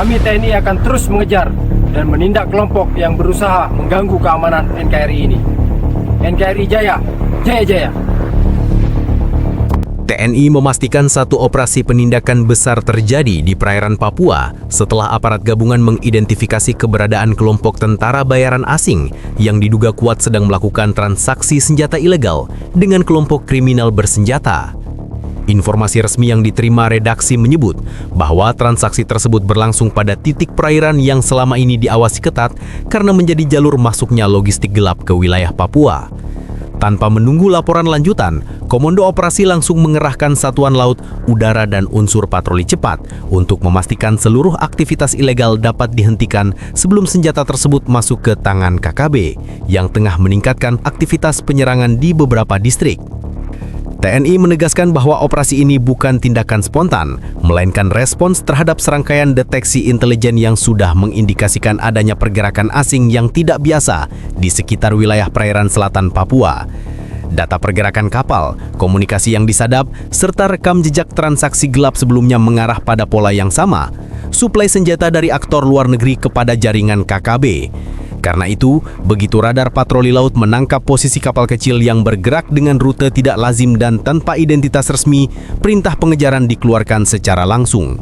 Kami TNI akan terus mengejar dan menindak kelompok yang berusaha mengganggu keamanan NKRI ini. NKRI Jaya, Jaya Jaya. TNI memastikan satu operasi penindakan besar terjadi di perairan Papua setelah aparat gabungan mengidentifikasi keberadaan kelompok tentara bayaran asing yang diduga kuat sedang melakukan transaksi senjata ilegal dengan kelompok kriminal bersenjata. Informasi resmi yang diterima redaksi menyebut bahwa transaksi tersebut berlangsung pada titik perairan yang selama ini diawasi ketat karena menjadi jalur masuknya logistik gelap ke wilayah Papua. Tanpa menunggu laporan lanjutan, Komando Operasi langsung mengerahkan satuan laut, udara, dan unsur patroli cepat untuk memastikan seluruh aktivitas ilegal dapat dihentikan sebelum senjata tersebut masuk ke tangan KKB yang tengah meningkatkan aktivitas penyerangan di beberapa distrik. TNI menegaskan bahwa operasi ini bukan tindakan spontan, melainkan respons terhadap serangkaian deteksi intelijen yang sudah mengindikasikan adanya pergerakan asing yang tidak biasa di sekitar wilayah perairan selatan Papua. Data pergerakan kapal, komunikasi yang disadap, serta rekam jejak transaksi gelap sebelumnya mengarah pada pola yang sama, suplai senjata dari aktor luar negeri kepada jaringan KKB. Karena itu, begitu radar patroli laut menangkap posisi kapal kecil yang bergerak dengan rute tidak lazim dan tanpa identitas resmi, perintah pengejaran dikeluarkan secara langsung.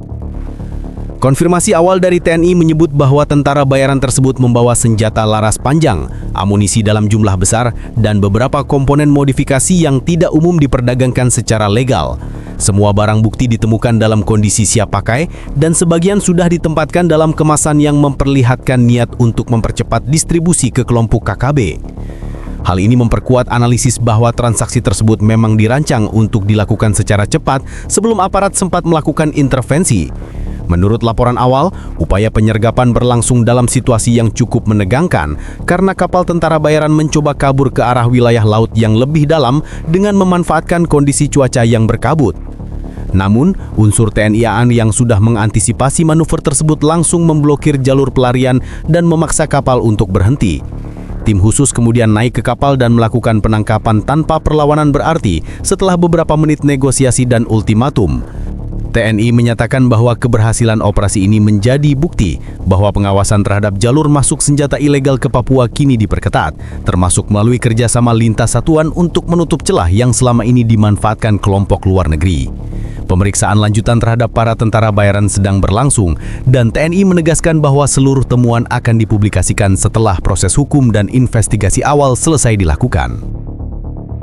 Konfirmasi awal dari TNI menyebut bahwa tentara bayaran tersebut membawa senjata laras panjang, amunisi dalam jumlah besar, dan beberapa komponen modifikasi yang tidak umum diperdagangkan secara legal. Semua barang bukti ditemukan dalam kondisi siap pakai dan sebagian sudah ditempatkan dalam kemasan yang memperlihatkan niat untuk mempercepat distribusi ke kelompok KKB. Hal ini memperkuat analisis bahwa transaksi tersebut memang dirancang untuk dilakukan secara cepat sebelum aparat sempat melakukan intervensi. Menurut laporan awal, upaya penyergapan berlangsung dalam situasi yang cukup menegangkan karena kapal tentara bayaran mencoba kabur ke arah wilayah laut yang lebih dalam dengan memanfaatkan kondisi cuaca yang berkabut. Namun, unsur TNI AAN yang sudah mengantisipasi manuver tersebut langsung memblokir jalur pelarian dan memaksa kapal untuk berhenti. Tim khusus kemudian naik ke kapal dan melakukan penangkapan tanpa perlawanan berarti setelah beberapa menit negosiasi dan ultimatum. TNI menyatakan bahwa keberhasilan operasi ini menjadi bukti bahwa pengawasan terhadap jalur masuk senjata ilegal ke Papua kini diperketat, termasuk melalui kerjasama lintas satuan untuk menutup celah yang selama ini dimanfaatkan kelompok luar negeri. Pemeriksaan lanjutan terhadap para tentara bayaran sedang berlangsung dan TNI menegaskan bahwa seluruh temuan akan dipublikasikan setelah proses hukum dan investigasi awal selesai dilakukan.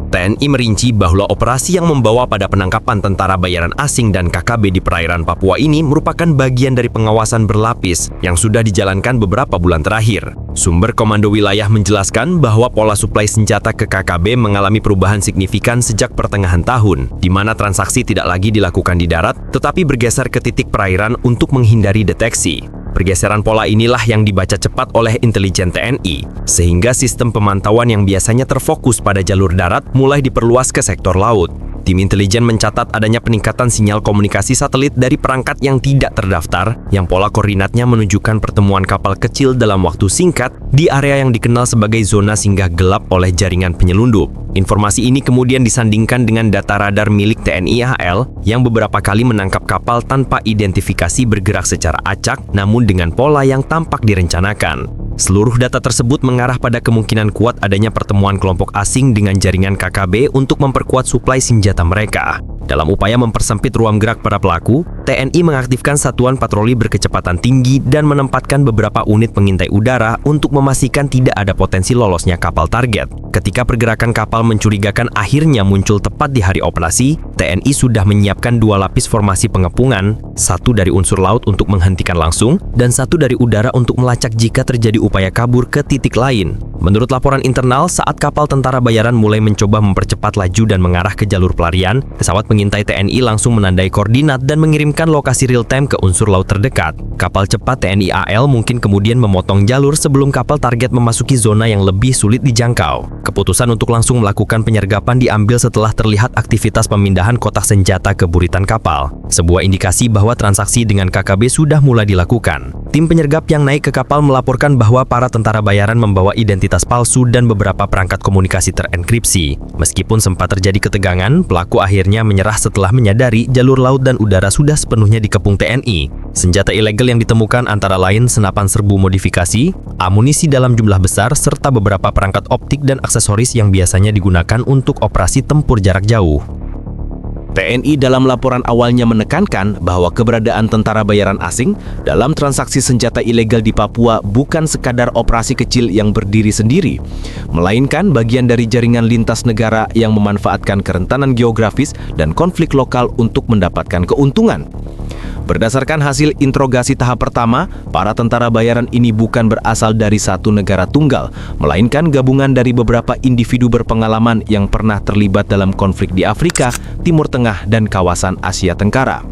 TNI merinci bahwa operasi yang membawa pada penangkapan tentara bayaran asing dan KKB di perairan Papua ini merupakan bagian dari pengawasan berlapis yang sudah dijalankan beberapa bulan terakhir. Sumber Komando Wilayah menjelaskan bahwa pola suplai senjata ke KKB mengalami perubahan signifikan sejak pertengahan tahun, di mana transaksi tidak lagi dilakukan di darat, tetapi bergeser ke titik perairan untuk menghindari deteksi. Pergeseran pola inilah yang dibaca cepat oleh intelijen TNI, sehingga sistem pemantauan yang biasanya terfokus pada jalur darat mulai diperluas ke sektor laut. Tim intelijen mencatat adanya peningkatan sinyal komunikasi satelit dari perangkat yang tidak terdaftar, yang pola koordinatnya menunjukkan pertemuan kapal kecil dalam waktu singkat di area yang dikenal sebagai zona singgah gelap oleh jaringan penyelundup. Informasi ini kemudian disandingkan dengan data radar milik TNI AL yang beberapa kali menangkap kapal tanpa identifikasi bergerak secara acak namun dengan pola yang tampak direncanakan. Seluruh data tersebut mengarah pada kemungkinan kuat adanya pertemuan kelompok asing dengan jaringan KKB untuk memperkuat suplai senjata mereka. Dalam upaya mempersempit ruang gerak para pelaku, TNI mengaktifkan satuan patroli berkecepatan tinggi dan menempatkan beberapa unit pengintai udara untuk memastikan tidak ada potensi lolosnya kapal target. Ketika pergerakan kapal mencurigakan akhirnya muncul tepat di hari operasi, TNI sudah menyiapkan 2 lapis formasi pengepungan, satu dari unsur laut untuk menghentikan langsung, dan satu dari udara untuk melacak jika terjadi upaya kabur ke titik lain. Menurut laporan internal, saat kapal tentara bayaran mulai mencoba mempercepat laju dan mengarah ke jalur pelarian, pesawat pengintai TNI langsung menandai koordinat dan mengirimkan lokasi real-time ke unsur laut terdekat. Kapal cepat TNI AL mungkin kemudian memotong jalur sebelum kapal target memasuki zona yang lebih sulit dijangkau. Keputusan untuk langsung melakukan penyergapan diambil setelah terlihat aktivitas pemindahan kotak senjata ke buritan kapal. Sebuah indikasi bahwa transaksi dengan KKB sudah mulai dilakukan. Tim penyergap yang naik ke kapal melaporkan bahwa para tentara bayaran membawa identitas palsu dan beberapa perangkat komunikasi terenkripsi. Meskipun sempat terjadi ketegangan, pelaku akhirnya menyerah setelah menyadari jalur laut dan udara sudah sepenuhnya dikepung TNI. Senjata ilegal yang ditemukan antara lain senapan serbu modifikasi, amunisi dalam jumlah besar, serta beberapa perangkat optik dan aksesoris yang biasanya digunakan untuk operasi tempur jarak jauh. TNI dalam laporan awalnya menekankan bahwa keberadaan tentara bayaran asing dalam transaksi senjata ilegal di Papua bukan sekadar operasi kecil yang berdiri sendiri, melainkan bagian dari jaringan lintas negara yang memanfaatkan kerentanan geografis dan konflik lokal untuk mendapatkan keuntungan. Berdasarkan hasil interogasi tahap pertama, para tentara bayaran ini bukan berasal dari satu negara tunggal, melainkan gabungan dari beberapa individu berpengalaman yang pernah terlibat dalam konflik di Afrika, Timur Tengah, dan kawasan Asia Tenggara.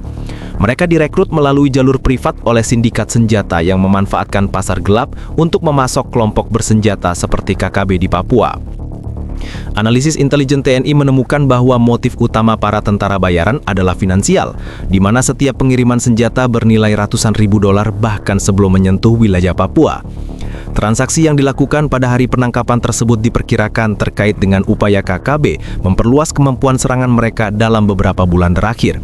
Mereka direkrut melalui jalur privat oleh sindikat senjata yang memanfaatkan pasar gelap untuk memasok kelompok bersenjata seperti KKB di Papua. Analisis intelijen TNI menemukan bahwa motif utama para tentara bayaran adalah finansial, di mana setiap pengiriman senjata bernilai ratusan ribu dolar bahkan sebelum menyentuh wilayah Papua. Transaksi yang dilakukan pada hari penangkapan tersebut diperkirakan terkait dengan upaya KKB memperluas kemampuan serangan mereka dalam beberapa bulan terakhir.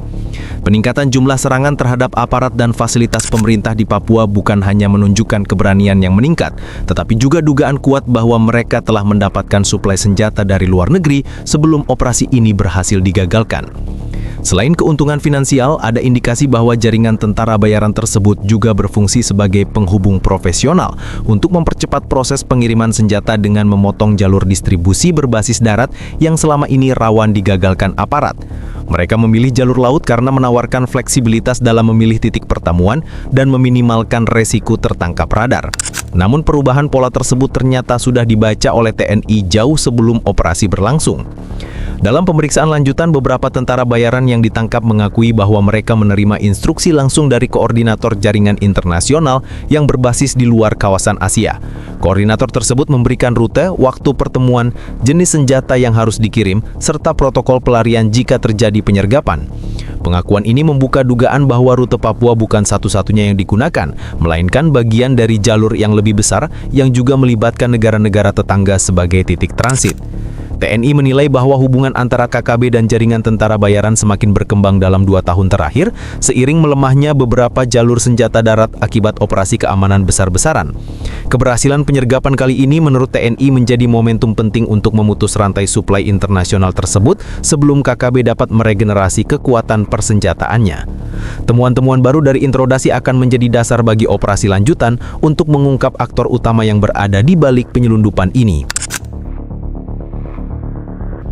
Peningkatan jumlah serangan terhadap aparat dan fasilitas pemerintah di Papua bukan hanya menunjukkan keberanian yang meningkat, tetapi juga dugaan kuat bahwa mereka telah mendapatkan suplai senjata dari luar negeri sebelum operasi ini berhasil digagalkan. Selain keuntungan finansial, ada indikasi bahwa jaringan tentara bayaran tersebut juga berfungsi sebagai penghubung profesional untuk mempercepat proses pengiriman senjata dengan memotong jalur distribusi berbasis darat yang selama ini rawan digagalkan aparat. Mereka memilih jalur laut karena menawarkan fleksibilitas dalam memilih titik pertemuan dan meminimalkan resiko tertangkap radar. Namun perubahan pola tersebut ternyata sudah dibaca oleh TNI jauh sebelum operasi berlangsung. Dalam pemeriksaan lanjutan, beberapa tentara bayaran yang ditangkap mengakui bahwa mereka menerima instruksi langsung dari koordinator jaringan internasional yang berbasis di luar kawasan Asia. Koordinator tersebut memberikan rute, waktu pertemuan, jenis senjata yang harus dikirim, serta protokol pelarian jika terjadi penyergapan. Pengakuan ini membuka dugaan bahwa rute Papua bukan satu-satunya yang digunakan, melainkan bagian dari jalur yang lebih besar yang juga melibatkan negara-negara tetangga sebagai titik transit. TNI menilai bahwa hubungan antara KKB dan jaringan tentara bayaran semakin berkembang dalam 2 tahun terakhir, seiring melemahnya beberapa jalur senjata darat akibat operasi keamanan besar-besaran. Keberhasilan penyergapan kali ini menurut TNI menjadi momentum penting untuk memutus rantai suplai internasional tersebut sebelum KKB dapat meregenerasi kekuatan persenjataannya. Temuan-temuan baru dari interogasi akan menjadi dasar bagi operasi lanjutan untuk mengungkap aktor utama yang berada di balik penyelundupan ini.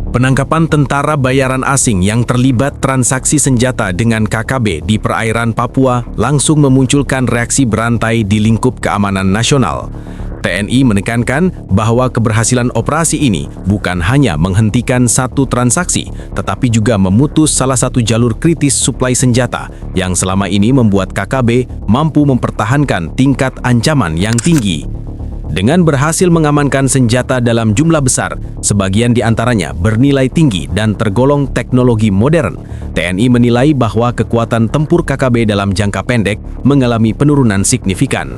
Penangkapan tentara bayaran asing yang terlibat transaksi senjata dengan KKB di perairan Papua langsung memunculkan reaksi berantai di lingkup keamanan nasional. TNI menekankan bahwa keberhasilan operasi ini bukan hanya menghentikan satu transaksi, tetapi juga memutus salah satu jalur kritis suplai senjata yang selama ini membuat KKB mampu mempertahankan tingkat ancaman yang tinggi. Dengan berhasil mengamankan senjata dalam jumlah besar, sebagian di antaranya bernilai tinggi dan tergolong teknologi modern, TNI menilai bahwa kekuatan tempur KKB dalam jangka pendek mengalami penurunan signifikan.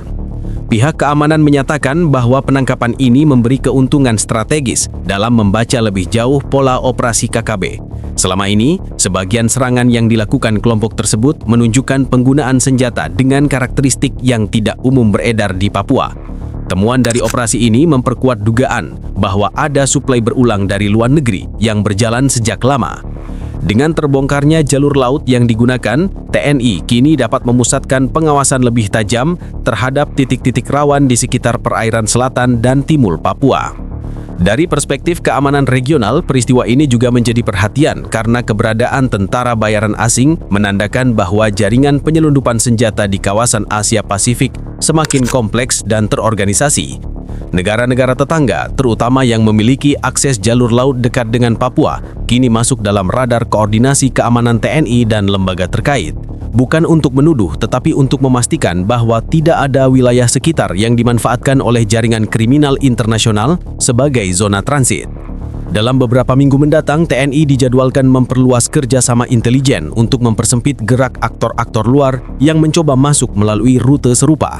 Pihak keamanan menyatakan bahwa penangkapan ini memberi keuntungan strategis dalam membaca lebih jauh pola operasi KKB. Selama ini, sebagian serangan yang dilakukan kelompok tersebut menunjukkan penggunaan senjata dengan karakteristik yang tidak umum beredar di Papua. Temuan dari operasi ini memperkuat dugaan bahwa ada suplai berulang dari luar negeri yang berjalan sejak lama. Dengan terbongkarnya jalur laut yang digunakan, TNI kini dapat memusatkan pengawasan lebih tajam terhadap titik-titik rawan di sekitar perairan selatan dan timur Papua. Dari perspektif keamanan regional, peristiwa ini juga menjadi perhatian karena keberadaan tentara bayaran asing menandakan bahwa jaringan penyelundupan senjata di kawasan Asia Pasifik semakin kompleks dan terorganisasi. Negara-negara tetangga, terutama yang memiliki akses jalur laut dekat dengan Papua, kini masuk dalam radar koordinasi keamanan TNI dan lembaga terkait. Bukan untuk menuduh, tetapi untuk memastikan bahwa tidak ada wilayah sekitar yang dimanfaatkan oleh jaringan kriminal internasional sebagai zona transit. Dalam beberapa minggu mendatang, TNI dijadwalkan memperluas kerjasama intelijen untuk mempersempit gerak aktor-aktor luar yang mencoba masuk melalui rute serupa.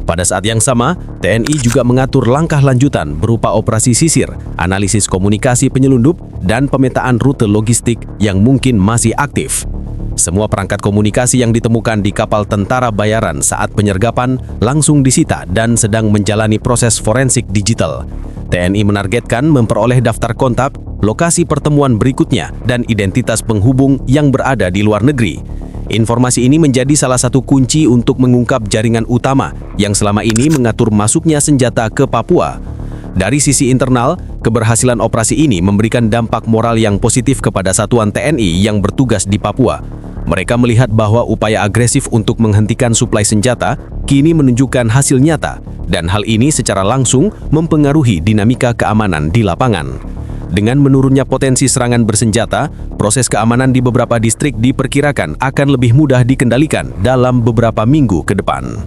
Pada saat yang sama, TNI juga mengatur langkah lanjutan berupa operasi sisir, analisis komunikasi penyelundup, dan pemetaan rute logistik yang mungkin masih aktif. Semua perangkat komunikasi yang ditemukan di kapal tentara bayaran saat penyergapan langsung disita dan sedang menjalani proses forensik digital. TNI menargetkan memperoleh daftar kontak, lokasi pertemuan berikutnya, dan identitas penghubung yang berada di luar negeri. Informasi ini menjadi salah satu kunci untuk mengungkap jaringan utama yang selama ini mengatur masuknya senjata ke Papua. Dari sisi internal, keberhasilan operasi ini memberikan dampak moral yang positif kepada satuan TNI yang bertugas di Papua. Mereka melihat bahwa upaya agresif untuk menghentikan suplai senjata kini menunjukkan hasil nyata, dan hal ini secara langsung mempengaruhi dinamika keamanan di lapangan. Dengan menurunnya potensi serangan bersenjata, proses keamanan di beberapa distrik diperkirakan akan lebih mudah dikendalikan dalam beberapa minggu ke depan.